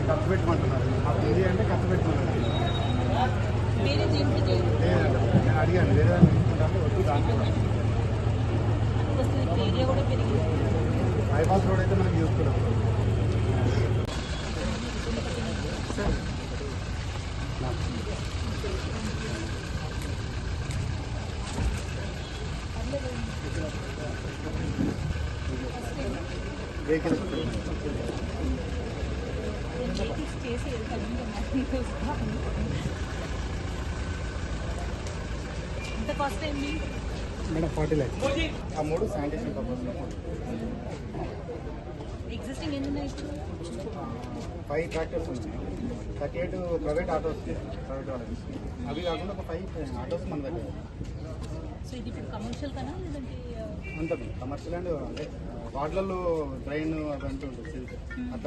ఖర్చు పెట్టమంటున్నారు. మాకు ఇది అంటే ఖర్చు పెట్టమన్నారు. లేదండి, నేను అడిగాను వేరే తీసుకుంటాను, వద్దు దాంట్లో బైపాస్ రోడ్ అయితే మనకి చూస్తున్నాం. వెహికల్ ఎంత కాస్ట్ అయింది మేడం? 40 lakhs. ఆ 3 శానిటేషన్ పర్పస్. ఎగ్జిస్టింగ్ ఎన్ని ఉన్నాయి? 5 ట్రాక్టర్స్ ఉన్నాయి, 38 ప్రైవేట్ ఆటోస్, ప్రైవేట్ ఆటోస్. అవి కాకుండా ఒక 5 ఆటోస్ మన దగ్గర. సో ఇది ఇప్పుడు కమర్షియల్ కన్నా లేదంటే అంత కమర్షియల్ అండ్ అంటే వార్డులలో డ్రైన్ అదంటూ ఉంటుంది అట్లా.